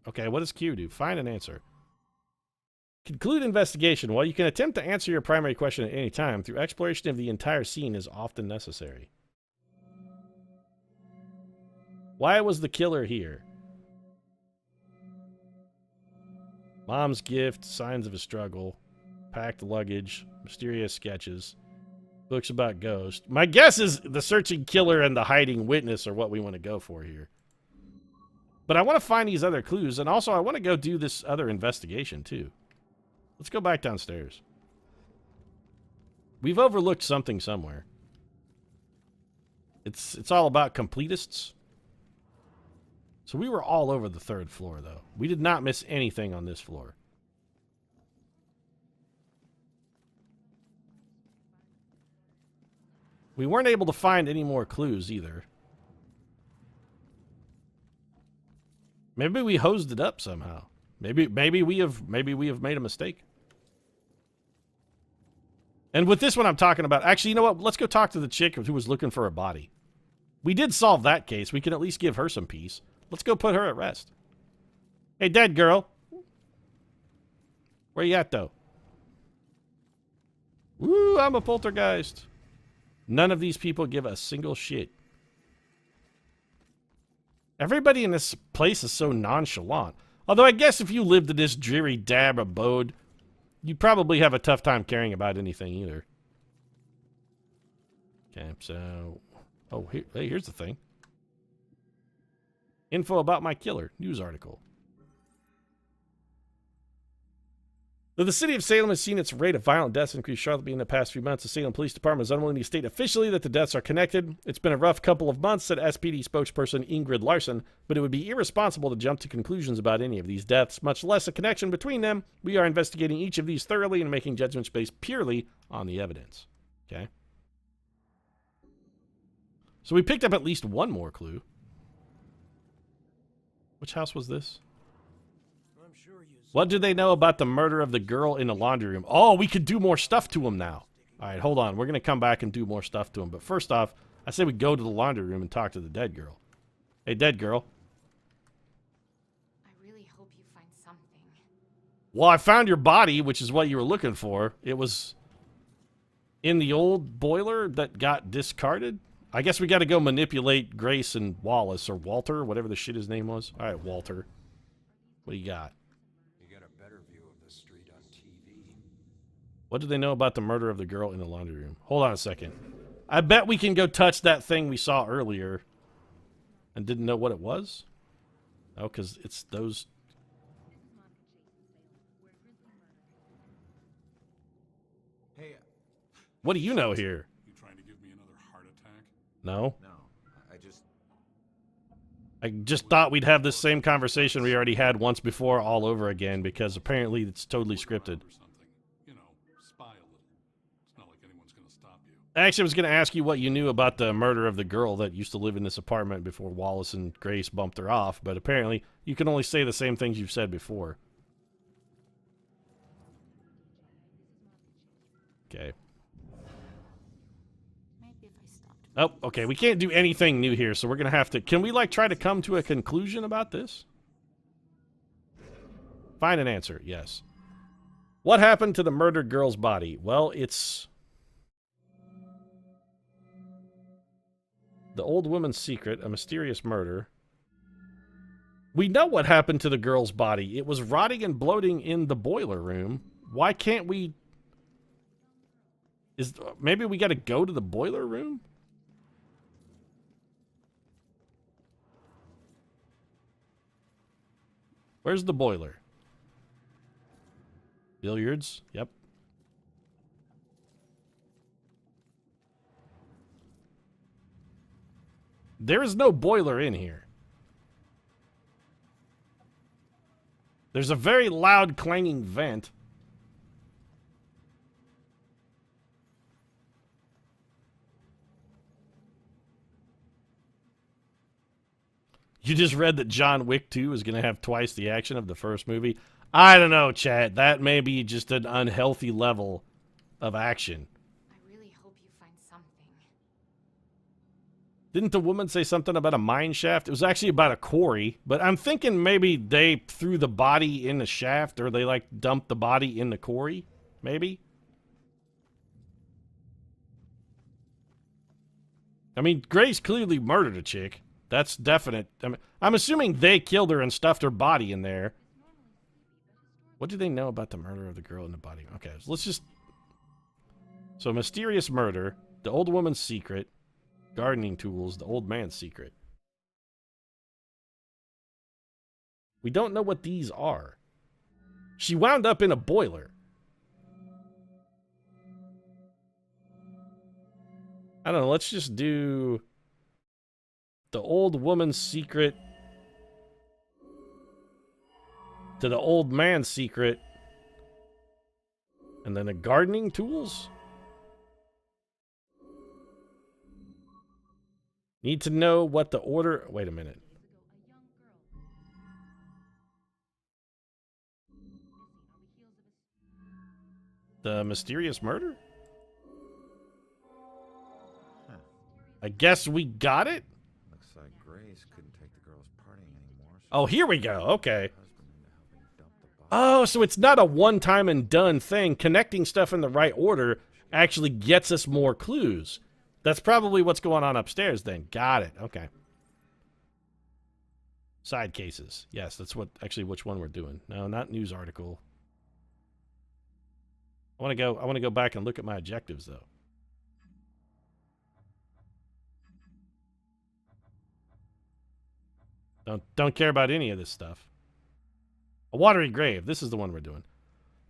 Okay, what does Q do? Find an answer. Conclude investigation. While you can attempt to answer your primary question at any time, through exploration of the entire scene is often necessary. Why was the killer here? Mom's gift, signs of a struggle, packed luggage, mysterious sketches, books about ghosts. My guess is the searching killer and the hiding witness are what we want to go for here. But I want to find these other clues, and also I want to go do this other investigation too. Let's go back downstairs. We've overlooked something somewhere. It's all about completists. So we were all over the 3rd floor, though. We did not miss anything on this floor. We weren't able to find any more clues either. Maybe we hosed it up somehow. Maybe we have made a mistake. And with this one I'm talking about, actually, you know what? Let's go talk to the chick who was looking for a body. We did solve that case. We can at least give her some peace. Let's go put her at rest. Hey, dead girl. Where you at, though? Woo, I'm a poltergeist. None of these people give a single shit. Everybody in this place is so nonchalant. Although I guess if you lived in this dreary dab abode, you'd probably have a tough time caring about anything either. Okay, so... Oh, hey, here's the thing. Info about my killer. News article. Though the city of Salem has seen its rate of violent deaths increase sharply in the past few months, the Salem Police Department is unwilling to state officially that the deaths are connected. It's been a rough couple of months, said SPD spokesperson Ingrid Larson, but it would be irresponsible to jump to conclusions about any of these deaths, much less a connection between them. We are investigating each of these thoroughly and making judgments based purely on the evidence. Okay? So we picked up at least one more clue. Which house was this? What do they know about the murder of the girl in the laundry room? Oh, we could do more stuff to him now. All right, hold on. We're going to come back and do more stuff to him. But first off, I say we go to the laundry room and talk to the dead girl. Hey, dead girl. I really hope you find something. Well, I found your body, which is what you were looking for. It was in the old boiler that got discarded. I guess we got to go manipulate Grace and Wallace, or Walter, whatever the shit his name was. All right, Walter. What do you got? What do they know about the murder of the girl in the laundry room? Hold on a second. I bet we can go touch that thing we saw earlier and didn't know what it was. Oh, because it's those. Hey, what do you know here? You trying to give me another heart attack? No. no, I just thought we'd have this same conversation we already had once before all over again, because apparently it's totally scripted. Actually, I was going to ask you what you knew about the murder of the girl that used to live in this apartment before Wallace and Grace bumped her off, but apparently you can only say the same things you've said before. Okay. Oh, okay, we can't do anything new here, so we're going to have to... Can we, like, try to come to a conclusion about this? Find an answer, yes. What happened to the murdered girl's body? Well, it's... The old woman's secret, a mysterious murder. We know what happened to the girl's body. It was rotting and bloating in the boiler room. Why can't we... Maybe we gotta go to the boiler room? Where's the boiler? Billiards? Yep. There is no boiler in here. There's a very loud clanging vent. You just read that John Wick 2 is going to have twice the action of the first movie. I don't know, chat. That may be just an unhealthy level of action. I really hope you find something. Didn't the woman say something about a mine shaft? It was actually about a quarry, but I'm thinking maybe they threw the body in the shaft, or they, like, dumped the body in the quarry, maybe? I mean, Grace clearly murdered a chick. That's definite. I mean, I'm assuming they killed her and stuffed her body in there. What do they know about the murder of the girl in the body? Okay, so let's just... So, mysterious murder, the old woman's secret, gardening tools, the old man's secret. We don't know what these are. She wound up in a boiler. I don't know, let's just do the old woman's secret to the old man's secret, and then the gardening tools? Need to know what the order... Wait a minute. The mysterious murder? Huh. I guess we got it? Looks like Grace couldn't take the girls partying anymore. So Oh, here we go. Okay. her husband into helping dump the body. Oh, so it's not a one-time and done thing. Connecting stuff in the right order actually gets us more clues. That's probably what's going on upstairs then. Got it. Okay. Side cases. Yes, that's what actually which one we're doing. No, not news article. I want to go back and look at my objectives though. Don't care about any of this stuff. A watery grave. This is the one we're doing.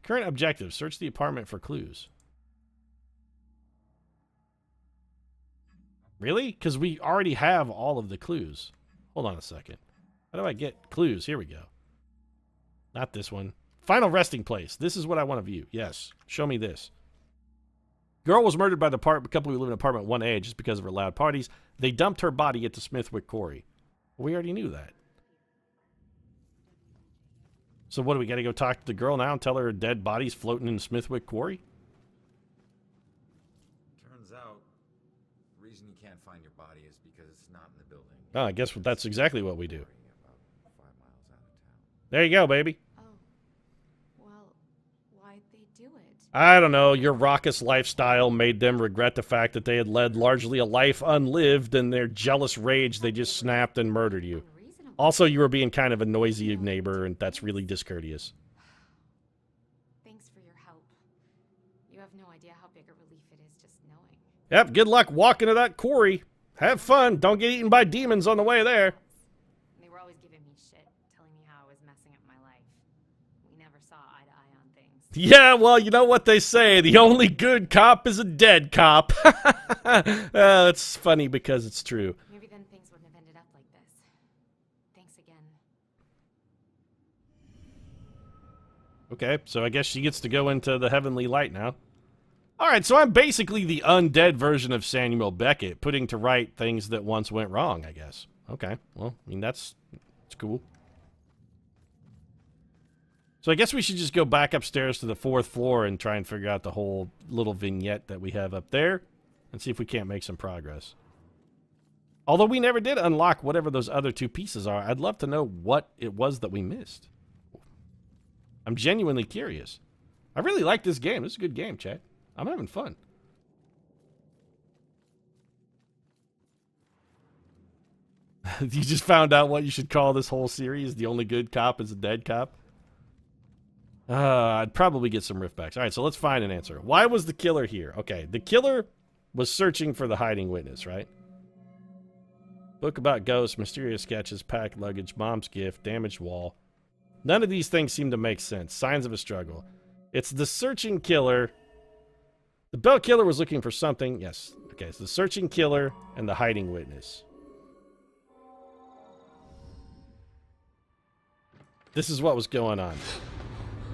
Current objective: search the apartment for clues. Really? Because we already have all of the clues. Hold on a second. How do I get clues? Here we go. Not this one. Final resting place. This is what I want to view. Yes. Show me this. Girl was murdered by the couple who live in apartment 1A just because of her loud parties. They dumped her body at the Smithwick Quarry. We already knew that. So what, do we got to go talk to the girl now and tell her dead body's floating in the Smithwick Quarry? Turns out, the reason you can't find your body is because it's not in the building. Oh, I guess that's exactly what we do. About 5 miles out of town. There you go, baby. Oh. Well, why'd they do it? I don't know. Your raucous lifestyle made them regret the fact that they had led largely a life unlived, and their jealous rage, they just snapped and murdered you. Unreasonable. Also, you were being kind of a noisy neighbor, and that's really discourteous. Thanks for your help. You have no idea how big a relief it is just knowing. Yep, good luck walking to that quarry. Have fun. Don't get eaten by demons on the way there. They were always giving me shit, telling me how I was messing up my life. We never saw eye to eye on things. Yeah, well, you know what they say. The only good cop is a dead cop. It's funny because it's true. Maybe then things wouldn't have ended up like this. Thanks again. Okay, so I guess she gets to go into the heavenly light now. Alright, so I'm basically the undead version of Samuel Beckett, putting to right things that once went wrong, I guess. Okay, well, I mean, that's cool. So I guess we should just go back upstairs to the 4th floor and try and figure out the whole little vignette that we have up there and see if we can't make some progress. Although we never did unlock whatever those other 2 pieces are, I'd love to know what it was that we missed. I'm genuinely curious. I really like this game. This is a good game, chat. I'm having fun. You just found out what you should call this whole series. The only good cop is a dead cop. I'd probably get some riffbacks. All right, so let's find an answer. Why was the killer here? Okay, the killer was searching for the hiding witness, right? Book about ghosts, mysterious sketches, packed luggage, mom's gift, damaged wall. None of these things seem to make sense. Signs of a struggle. It's the searching killer. The belt killer was looking for something. Yes. Okay, so the searching killer and the hiding witness. This is what was going on.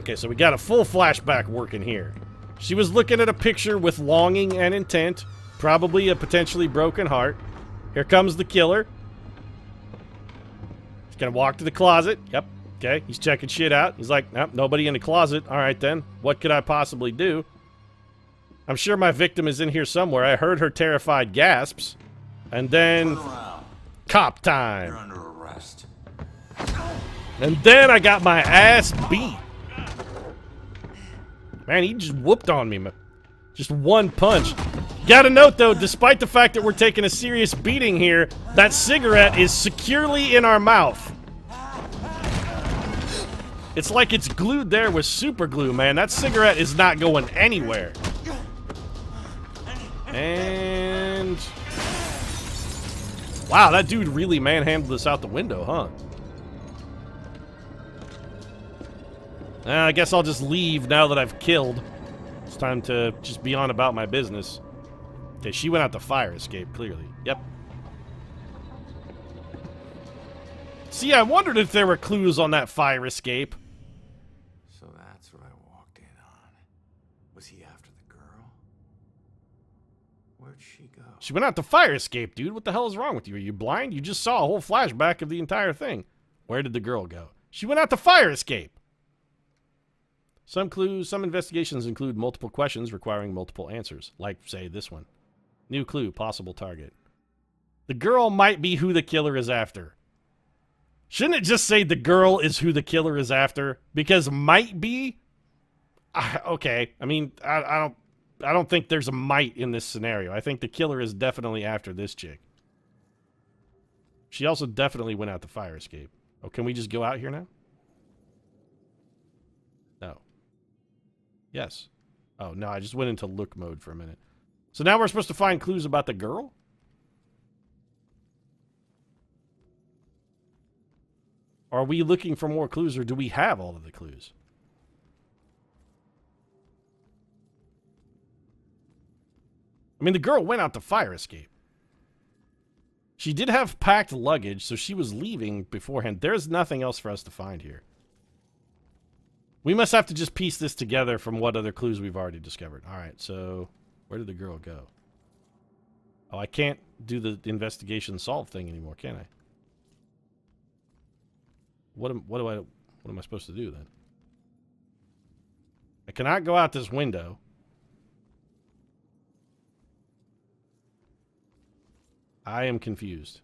Okay, so we got a full flashback working here. She was looking at a picture with longing and intent. Probably a potentially broken heart. Here comes the killer. He's gonna walk to the closet. Yep. Okay, he's checking shit out. He's like, nope, nobody in the closet. All right, then. What could I possibly do? I'm sure my victim is in here somewhere. I heard her terrified gasps. And then Turn around. cop You're time. under arrest. And then I got my ass beat. Man, he just whooped on me. Just one punch. Gotta note, though, despite the fact that we're taking a serious beating here, that cigarette is securely in our mouth. It's like it's glued there with super glue, man. That cigarette is not going anywhere. And... wow, that dude really manhandled us out the window, huh? I guess I'll just leave now that I've killed. It's time to just be on about my business. Okay, she went out the fire escape, clearly. Yep. See, I wondered if there were clues on that fire escape. So that's what I walked in on. Was he after the girl? Where'd she go? She went out the fire escape, dude. What the hell is wrong with you? Are you blind? You just saw a whole flashback of the entire thing. Where did the girl go? She went out the fire escape. Some clues, some investigations include multiple questions requiring multiple answers. Like, say, this one. New clue, possible target. The girl might be who the killer is after. Shouldn't it just say the girl is who the killer is after? Because might be? Okay, I mean, I don't think there's a might in this scenario. I think the killer is definitely after this chick. She also definitely went out the fire escape. Oh, can we just go out here now? No. Yes. Oh, no, I just went into look mode for a minute. So now we're supposed to find clues about the girl? Are we looking for more clues, or do we have all of the clues? I mean, the girl went out the fire escape. She did have packed luggage, so she was leaving beforehand. There's nothing else for us to find here. We must have to just piece this together from what other clues we've already discovered. All right, so where did the girl go? Oh, I can't do the investigation solve thing anymore, can I? What am I supposed to do then? I cannot go out this window. I am confused.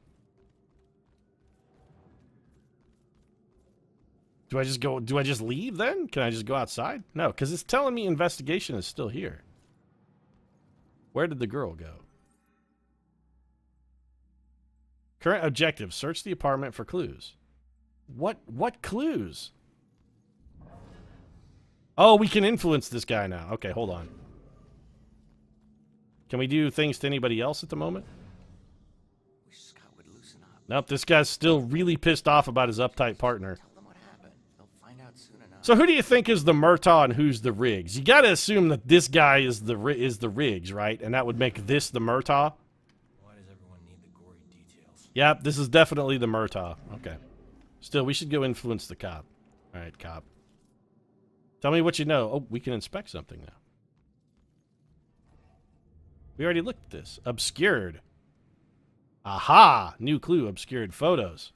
Do I just leave then? Can I just go outside? No, because it's telling me investigation is still here. Where did the girl go? Current objective, search the apartment for clues. What clues? Oh, we can influence this guy now. Okay, hold on. Can we do things to anybody else at the moment? Wish Scott would loosen up. Nope, this guy's still really pissed off about his uptight partner. Tell them what happened. They'll find out soon enough. So who do you think is the Murtaugh and who's the Riggs? You gotta assume that this guy is the Riggs, right? And that would make this the Murtaugh. Why does everyone need the gory details? Yep, this is definitely the Murtaugh. Okay. Still, we should go influence the cop. All right, cop. Tell me what you know. Oh, we can inspect something now. We already looked at this. Obscured. Aha! New clue, obscured photos.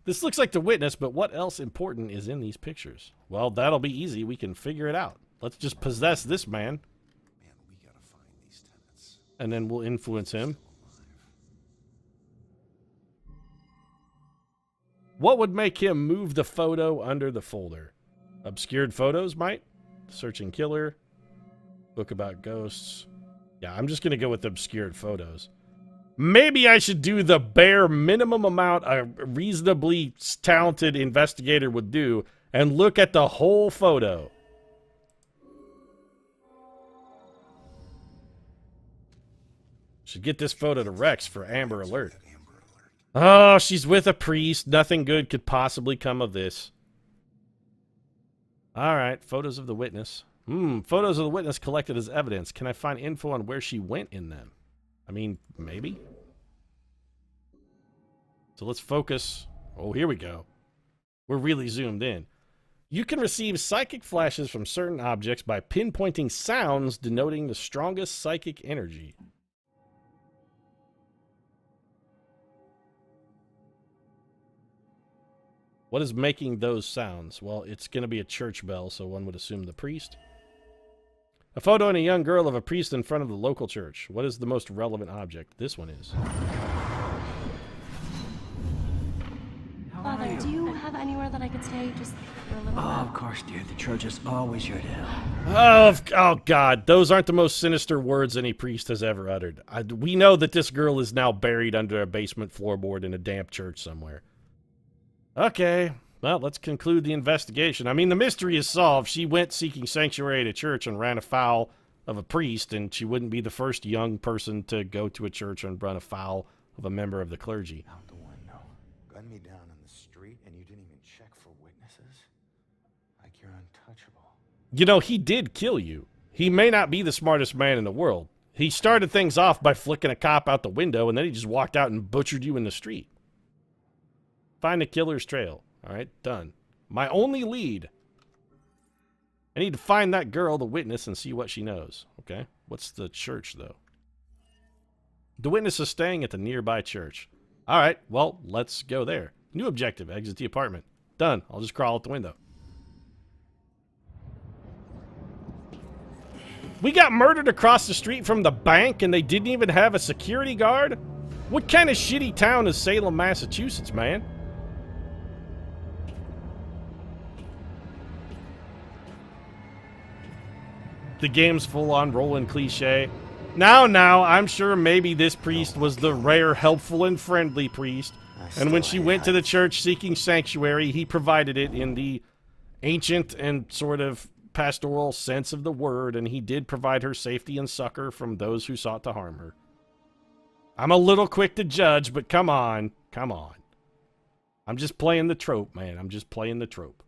This looks like the witness, but what else important is in these pictures? Well, that'll be easy. We can figure it out. Let's just possess this man. Man, we gotta find these tenants. And then we'll influence him. What would make him move the photo under the folder? Obscured photos might? Searching killer. Book about ghosts. Yeah, I'm just going to go with obscured photos. Maybe I should do the bare minimum amount a reasonably talented investigator would do and look at the whole photo. Should get this photo to Rex for Amber Alert. Oh, she's with a priest. Nothing good could possibly come of this. All right, photos of the witness. Photos of the witness collected as evidence. Can I find info on where she went in them? I mean, maybe. So let's focus. Oh, here we go. We're really zoomed in. You can receive psychic flashes from certain objects by pinpointing sounds denoting the strongest psychic energy. What is making those sounds? Well, it's going to be a church bell, so one would assume the priest. A photo and a young girl of a priest in front of the local church. What is the most relevant object? This one is. have anywhere that I could stay just for a little Oh, while? of course, dear. The church is always here to help. Oh, God. Those aren't the most sinister words any priest has ever uttered. We know that this girl is now buried under a basement floorboard in a damp church somewhere. Okay. Well, let's conclude the investigation. I mean, the mystery is solved. She went seeking sanctuary at a church and ran afoul of a priest, and she wouldn't be the first young person to go to a church and run afoul of a member of the clergy. Out the window. Gunned me down in the street, and you didn't even check for witnesses? Like you're untouchable. You know, he did kill you. He may not be the smartest man in the world. He started things off by flicking a cop out the window, and then he just walked out and butchered you in the street. Find the killer's trail. All right, done. My only lead. I need to find that girl, the witness, and see what she knows. Okay, what's the church, though? The witness is staying at the nearby church. All right, well, let's go there. New objective, exit the apartment. Done. I'll just crawl out the window. We got murdered across the street from the bank, and they didn't even have a security guard? What kind of shitty town is Salem, Massachusetts, man? The game's full-on rolling cliche. Now, I'm sure maybe this priest was the rare, helpful, and friendly priest. And when she went to the church seeking sanctuary, he provided it in the ancient and sort of pastoral sense of the word, and he did provide her safety and succor from those who sought to harm her. I'm a little quick to judge, but come on. I'm just playing the trope, man. I'm just playing the trope.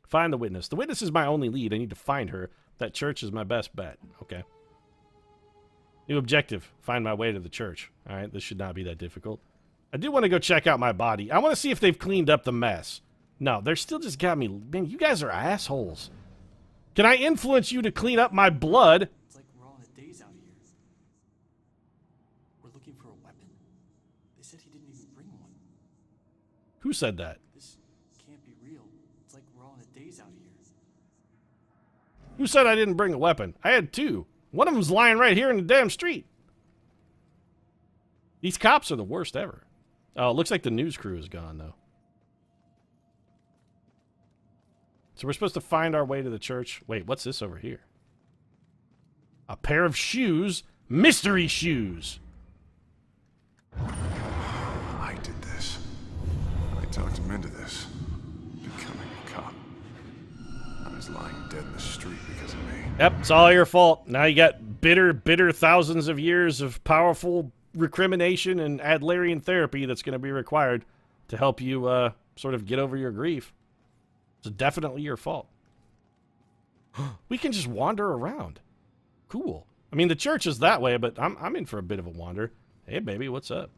Find the witness. The witness is my only lead. I need to find her. That church is my best bet. Okay. New objective. Find my way to the church. All right, this should not be that difficult. I do want to go check out my body. I want to see if they've cleaned up the mess. No, they're still just got me. Man, you guys are assholes. Can I influence you to clean up my blood? It's like we're all in a daze out here. We're looking for a weapon. They said he didn't even bring one. Who said that? This can't be real. It's like we're all in a daze out here. Who said I didn't bring a weapon? I had two. One of them's lying right here in the damn street. These cops are the worst ever. Oh, it looks like the news crew is gone, though. So we're supposed to find our way to the church. Wait, what's this over here? A pair of shoes. Mystery shoes. I did this. I talked him into this. Becoming a cop. I was lying dead in the street because of me. Yep, it's all your fault. Now you got bitter thousands of years of powerful recrimination and Adlerian therapy that's going to be required to help you sort of get over your grief. It's definitely your fault. We can just wander around. Cool. I mean, the church is that way, but I'm in for a bit of a wander. Hey, baby, what's up?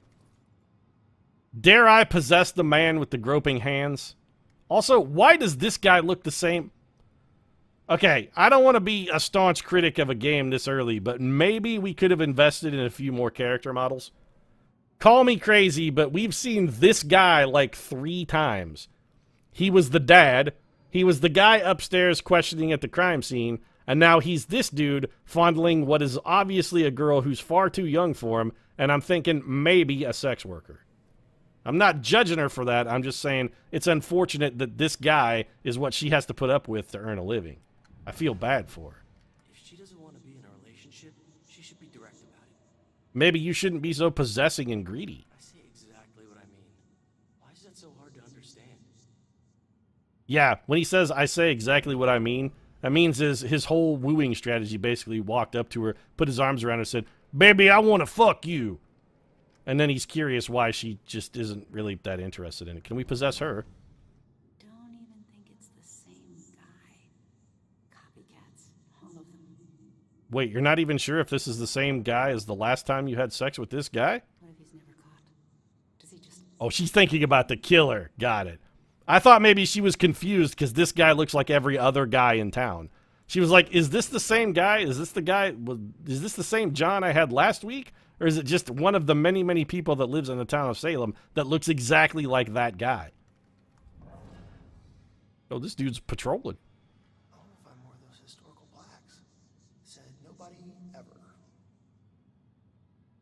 Dare I possess the man with the groping hands? Also, why does this guy look the same? Okay, I don't want to be a staunch critic of a game this early, but maybe we could have invested in a few more character models. Call me crazy, but we've seen this guy like 3 times. He was the dad, he was the guy upstairs questioning at the crime scene, and now he's this dude fondling what is obviously a girl who's far too young for him, and I'm thinking maybe a sex worker. I'm not judging her for that, I'm just saying it's unfortunate that this guy is what she has to put up with to earn a living. I feel bad for her. If she doesn't want to be in a relationship, she should be direct about it. Maybe you shouldn't be so possessing and greedy. I say exactly what I mean. Why is that so hard to understand? Yeah, when he says, I say exactly what I mean, that means his whole wooing strategy basically walked up to her, put his arms around her, and said, baby, I want to fuck you. And then he's curious why she just isn't really that interested in it. Can we possess her? Don't even think it's the same guy. Copycats, all of them. Wait, you're not even sure if this is the same guy as the last time you had sex with this guy? What if he's never caught? Does he just... Oh, she's thinking about the killer. Got it. I thought maybe she was confused because this guy looks like every other guy in town. She was like, is this the same guy? Is this the guy? Is this the same John I had last week? Or is it just one of the many, many people that lives in the town of Salem that looks exactly like that guy? Oh, this dude's patrolling. I want to find more of those historical blacks. Said nobody ever.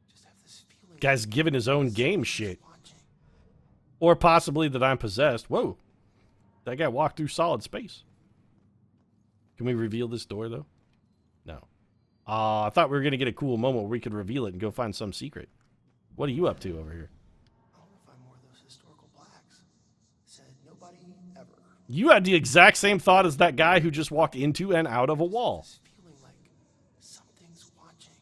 Just have this feeling. Guy's giving his own game shit. Watching. Or possibly that I'm possessed. Whoa. That guy walked through solid space. Can we reveal this door, though? No. I thought we were going to get a cool moment where we could reveal it and go find some secret. What are you up to over here? I want to find more of those historical plaques. Said nobody ever. You had the exact same thought as that guy who just walked into and out of a wall. This feeling like something's watching.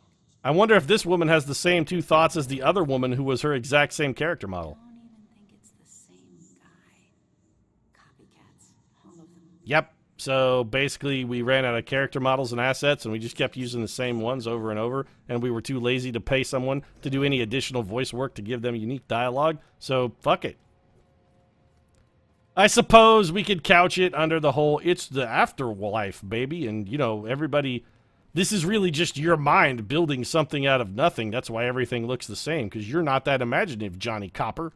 I wonder if this woman has the same two thoughts as the other woman who was her exact same character model. I don't even think it's the same guy. Copycats, all of them. Yep. So basically, we ran out of character models and assets, and we just kept using the same ones over and over, and we were too lazy to pay someone to do any additional voice work to give them unique dialogue, so fuck it. I suppose we could couch it under the whole, it's the afterlife, baby, and, you know, everybody, this is really just your mind building something out of nothing. That's why everything looks the same, because you're not that imaginative, Johnny Copper.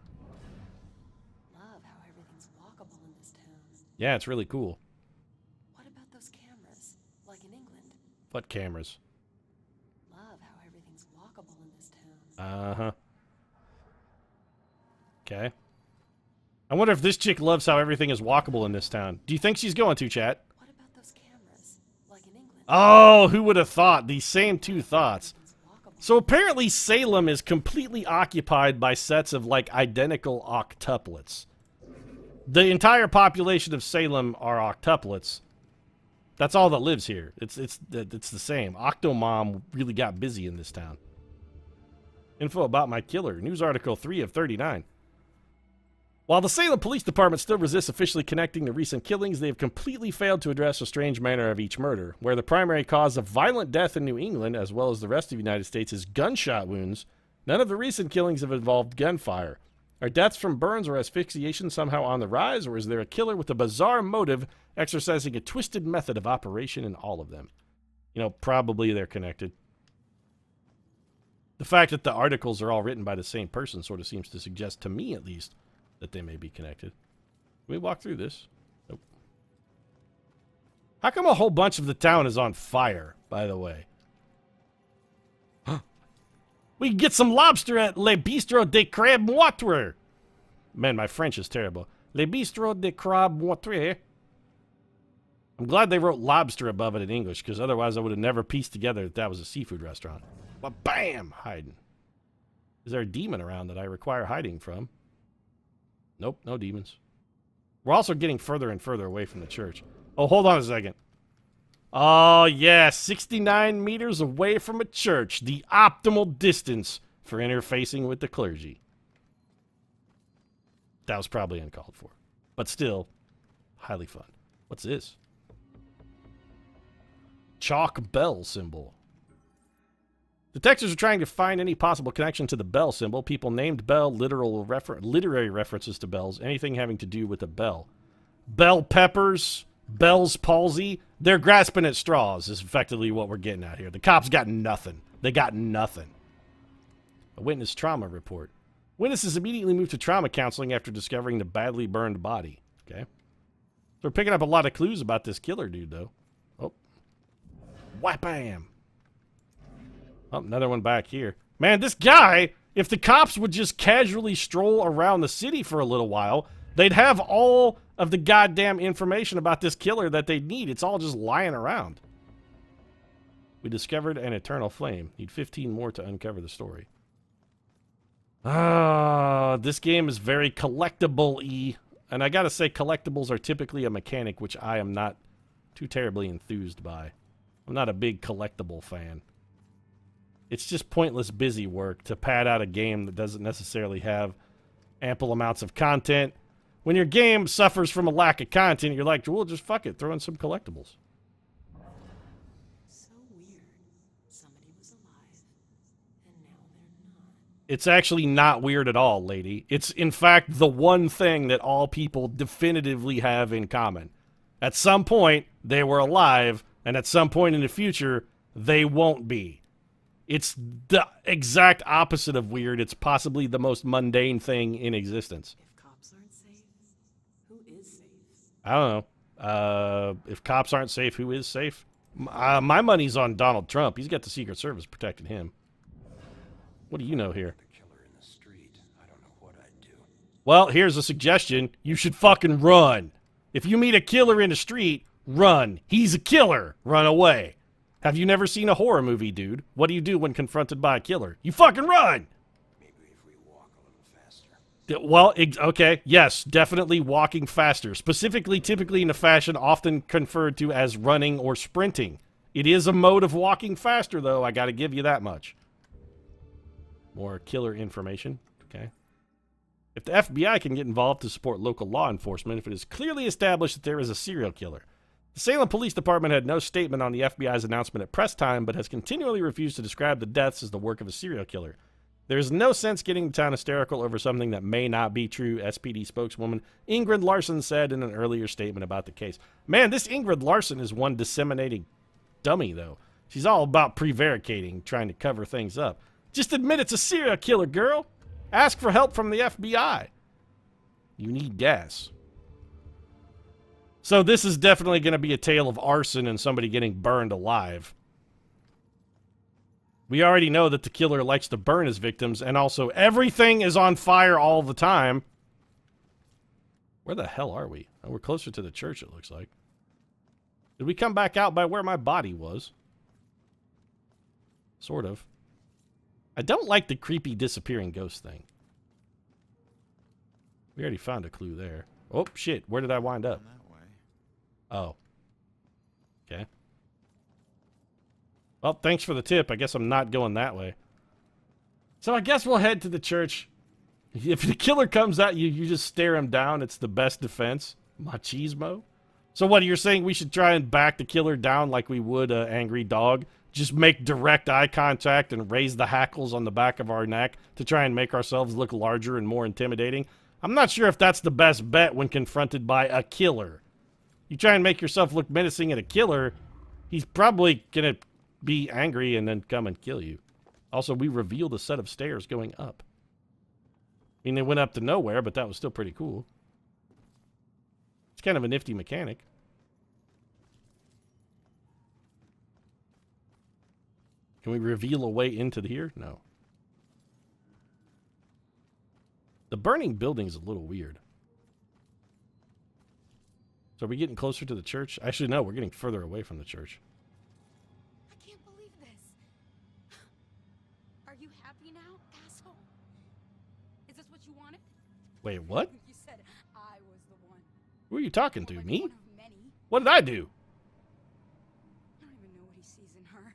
Love how everything's walkable in this town. Yeah, it's really cool. What about those cameras, like in England? What cameras? Love how everything's walkable in this town. Uh-huh. Okay. I wonder if this chick loves how everything is walkable in this town. Do you think she's going to, chat? What about those cameras, like in England? Oh, who would have thought? These same two thoughts. Everything's walkable. So apparently Salem is completely occupied by sets of, like, identical octuplets. The entire population of Salem are octuplets. That's all that lives here. It's the same. Octomom really got busy in this town. Info about my killer. News article 3 of 39. While the Salem Police Department still resists officially connecting the recent killings, they have completely failed to address the strange manner of each murder. Where the primary cause of violent death in New England, as well as the rest of the United States, is gunshot wounds, none of the recent killings have involved gunfire. Are deaths from burns or asphyxiation somehow on the rise, or is there a killer with a bizarre motive exercising a twisted method of operation in all of them? You know, probably they're connected. The fact that the articles are all written by the same person sort of seems to suggest, to me at least, that they may be connected. Can we walk through this? Nope. How come a whole bunch of the town is on fire, by the way? We can get some lobster at Le Bistro de Crabe Moitre. Man, my French is terrible. Le Bistro de Crabe Moitre. I'm glad they wrote lobster above it in English, because otherwise I would have never pieced together that was a seafood restaurant. But bam! Hiding. Is there a demon around that I require hiding from? Nope, no demons. We're also getting further and further away from the church. Oh, hold on a second. Oh, yeah, 69 meters away from a church. The optimal distance for interfacing with the clergy. That was probably uncalled for. But still, highly fun. What's this? Chalk bell symbol. Detectives are trying to find any possible connection to the bell symbol. People named bell, literary references to bells, anything having to do with a bell. Bell peppers, Bell's palsy. They're grasping at straws is effectively what we're getting at here. The cops got nothing. They got nothing. A witness trauma report. Witnesses immediately moved to trauma counseling after discovering the badly burned body. Okay. So we're picking up a lot of clues about this killer dude, though. Oh. Whap-bam. Oh, another one back here. Man, this guy, if the cops would just casually stroll around the city for a little while, they'd have all of the goddamn information about this killer that they need. It's all just lying around. We discovered an eternal flame. Need 15 more to uncover the story. Ah, this game is very collectible-y. And I gotta say, collectibles are typically a mechanic which I am not too terribly enthused by. I'm not a big collectible fan. It's just pointless busy work to pad out a game that doesn't necessarily have ample amounts of content. When your game suffers from a lack of content, you're like, well, just fuck it, throw in some collectibles. So weird. Somebody was alive, and now they're not. It's actually not weird at all, lady. It's, in fact, the one thing that all people definitively have in common. At some point, they were alive, and at some point in the future, they won't be. It's the exact opposite of weird. It's possibly the most mundane thing in existence. If cops aren't safe, who is safe? I don't know. If cops aren't safe, who is safe? My money's on Donald Trump. He's got the Secret Service protecting him. What do you know here? The killer in the street. I don't know what I'd do. Well, here's a suggestion. You should fucking run. If you meet a killer in the street, run. He's a killer. Run away. Have you never seen a horror movie, dude? What do you do when confronted by a killer? You fucking run! Maybe if we walk a little faster. Well, okay, yes, definitely walking faster. Specifically, typically in a fashion often conferred to as running or sprinting. It is a mode of walking faster, though. I gotta give you that much. More killer information. Okay. If the FBI can get involved to support local law enforcement, if it is clearly established that there is a serial killer. The Salem Police Department had no statement on the FBI's announcement at press time, but has continually refused to describe the deaths as the work of a serial killer. There is no sense getting the town hysterical over something that may not be true, SPD spokeswoman Ingrid Larson said in an earlier statement about the case. Man, this Ingrid Larson is one disseminating dummy, though. She's all about prevaricating, trying to cover things up. Just admit it's a serial killer, girl. Ask for help from the FBI. You need gas. So this is definitely going to be a tale of arson and somebody getting burned alive. We already know that the killer likes to burn his victims, and also everything is on fire all the time. Where the hell are we? Oh, we're closer to the church, it looks like. Did we come back out by where my body was? Sort of. I don't like the creepy disappearing ghost thing. We already found a clue there. Oh, shit. Where did I wind up? That way. Oh. Okay. Well, thanks for the tip. I guess I'm not going that way. So I guess we'll head to the church. If the killer comes at you, you just stare him down. It's the best defense. Machismo. So what, you're saying we should try and back the killer down like we would an angry dog? Just make direct eye contact and raise the hackles on the back of our neck to try and make ourselves look larger and more intimidating? I'm not sure if that's the best bet when confronted by a killer. You try and make yourself look menacing at a killer, he's probably gonna be angry and then come and kill you. Also, we revealed a set of stairs going up. I mean, they went up to nowhere, but that was still pretty cool. It's kind of a nifty mechanic. Can we reveal a way into here? No. The burning building's a little weird. So are we getting closer to the church? Actually, no, we're getting further away from the church. I can't believe this. Are you happy now, asshole? Is this what you wanted? Wait, what? You said I was the one. Who are you talking to? Like Me? one of many. What did I do? I don't even know what he sees in her.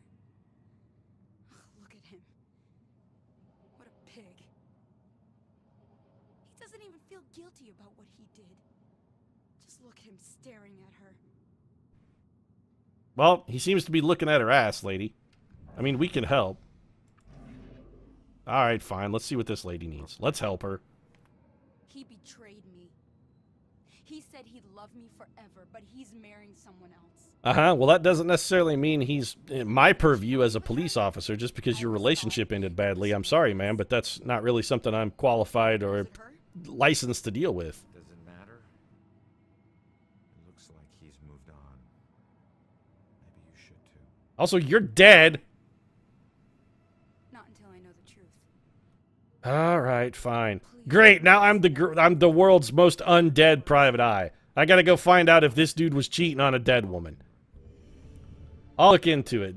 Look at him. What a pig. He doesn't even feel guilty about what he did. Just look at him staring at her. Well, he seems to be looking at her ass, lady. I mean, we can help. Alright, fine. Let's see what this lady needs. Let's help her. He betrayed me. He said he'd love me forever, but he's marrying someone else. Uh-huh. Well, that doesn't necessarily mean he's in my purview as a police officer just because your relationship ended badly. I'm sorry, man, but that's not really something I'm qualified or Is it her? licensed to deal with. Does it matter? It looks like he's moved on. Maybe you should too. Also, you're dead. Not until I know the truth. All right, fine. Great. Now I'm the world's most undead private eye. I got to go find out if this dude was cheating on a dead woman. I'll look into it.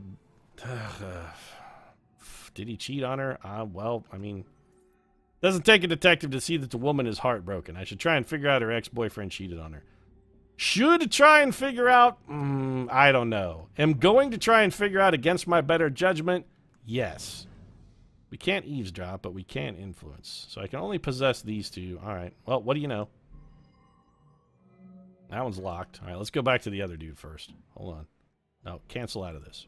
Did he cheat on her? Well, I mean, doesn't take a detective to see that the woman is heartbroken. I should try and figure out her ex-boyfriend cheated on her. Should try and figure out? I don't know. Am going to try and figure out against my better judgment? Yes. We can't eavesdrop, but we can influence. So I can only possess these two. All right. Well, what do you know? That one's locked. All right, let's go back to the other dude first. Hold on. No, cancel out of this.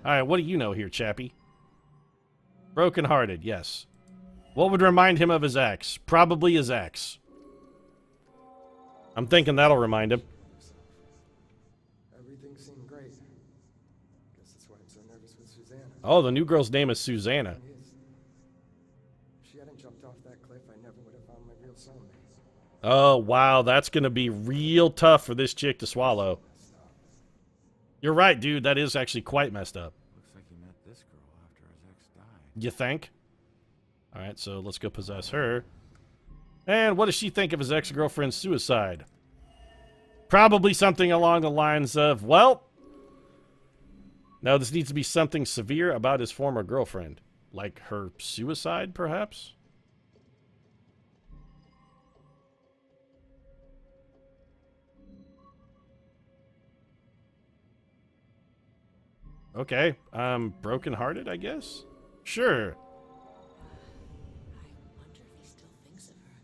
All right, what do you know here, chappie? Broken-hearted, yes. What would remind him of his ex? Probably his ex. I'm thinking that'll remind him. Everything seemed great. Guess that's why I'm so nervous with Susanna. Oh, the new girl's name is Susanna. If she hadn't jumped off that cliff, I never would have found my real soulmate. Oh, wow, that's going to be real tough for this chick to swallow. You're right, dude. That is actually quite messed up. Looks like he met this girl after his ex died. You think? All right, so let's go possess her. And what does she think of his ex-girlfriend's suicide? Probably something along the lines of, well, no, this needs to be something severe about his former girlfriend. Like her suicide, perhaps? Okay, brokenhearted, I guess? Sure. I wonder if he still thinks of her.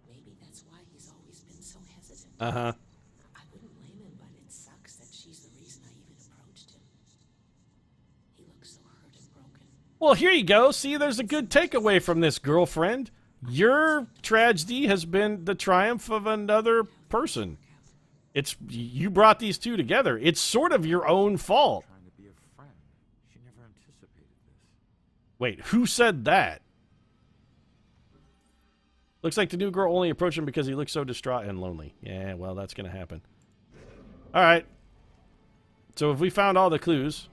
Maybe that's why he's always been so hesitant. Uh-huh. I wouldn't blame him, but it sucks that she's the reason I even approached him. He looks so hurt and broken. Well, here you go. See, there's a good takeaway from this, girlfriend. Your tragedy has been the triumph of another person. It's you brought these two together. It's sort of your own fault. Trying to be a friend. She never anticipated this. Wait, who said that? Looks like the new girl only approached him because he looked so distraught and lonely. Yeah, well, that's going to happen. All right. So if we found all the clues.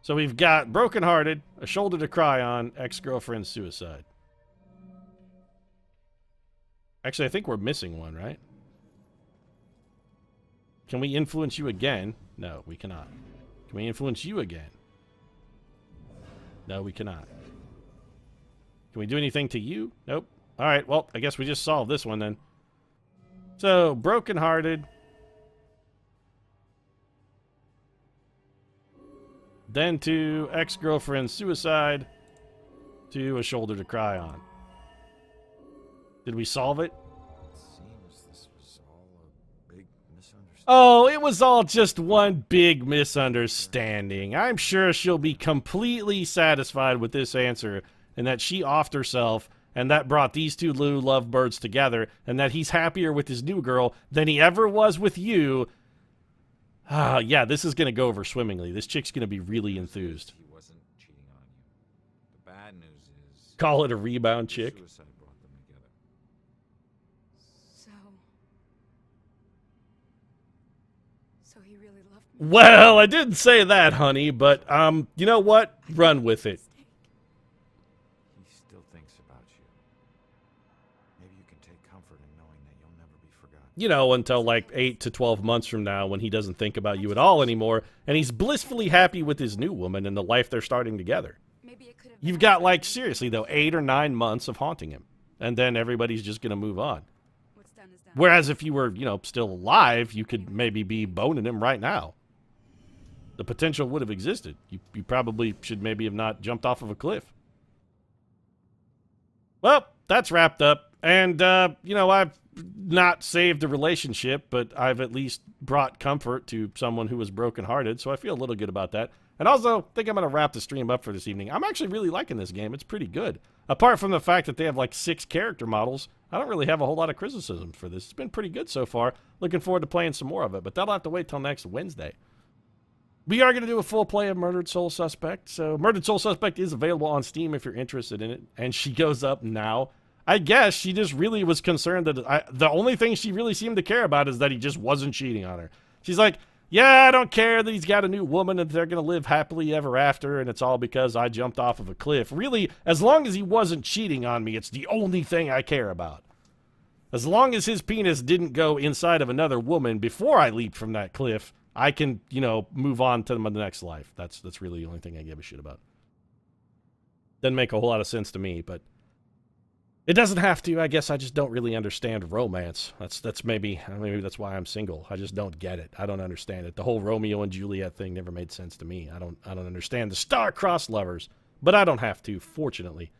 So we've got brokenhearted, a shoulder to cry on, ex-girlfriend's suicide. Actually, I think we're missing one, right? Can we influence you again? No, we cannot. Can we influence you again? No, we cannot. Can we do anything to you? Nope. All right, well, I guess we just solved this one then. So, brokenhearted. Then to ex-girlfriend's suicide. To a shoulder to cry on. Did we solve it? It seems this was all a big misunderstanding. Oh, it was all just one big misunderstanding. I'm sure she'll be completely satisfied with this answer, and that she offed herself, and that brought these two little lovebirds together, and that he's happier with his new girl than he ever was with you. Yeah, this is going to go over swimmingly. This chick's going to be really enthused. He wasn't cheating on you. The bad news is Call it a rebound the chick. suicide brought them together. So he really loved me. Well, I didn't say that, honey, but, you know what? Run with it. He still thinks about you. Maybe you can take comfort in knowing that you'll never be forgotten. You know, until like 8 to 12 months from now when he doesn't think about you at all anymore, and he's blissfully happy with his new woman and the life they're starting together. Maybe it could have You've got, like, seriously, though, 8 or 9 months of haunting him. And then everybody's just going to move on. What's done is done. Whereas if you were, you know, still alive, you could maybe be boning him right now. The potential would have existed. You probably should maybe have not jumped off of a cliff. Well, that's wrapped up. And, you know, I've not saved the relationship, but I've at least brought comfort to someone who was brokenhearted, so I feel a little good about that. And also, I think I'm going to wrap the stream up for this evening. I'm actually really liking this game. It's pretty good. Apart from the fact that they have like 6 character models, I don't really have a whole lot of criticisms for this. It's been pretty good so far. Looking forward to playing some more of it, but that'll have to wait till next Wednesday. We are going to do a full play of Murdered Soul Suspect. So Murdered Soul Suspect is available on Steam if you're interested in it. And she goes up now. I guess she just really was concerned that the only thing she really seemed to care about is that he just wasn't cheating on her. She's like, yeah, I don't care that he's got a new woman and they're going to live happily ever after, and it's all because I jumped off of a cliff. Really, as long as he wasn't cheating on me, it's the only thing I care about. As long as his penis didn't go inside of another woman before I leaped from that cliff, I can, you know, move on to the next life. That's really the only thing I give a shit about. Doesn't make a whole lot of sense to me, but it doesn't have to. I guess I just don't really understand romance. That's maybe that's why I'm single. I just don't get it. I don't understand it. The whole Romeo and Juliet thing never made sense to me. I don't understand the star-crossed lovers, but I don't have to, fortunately.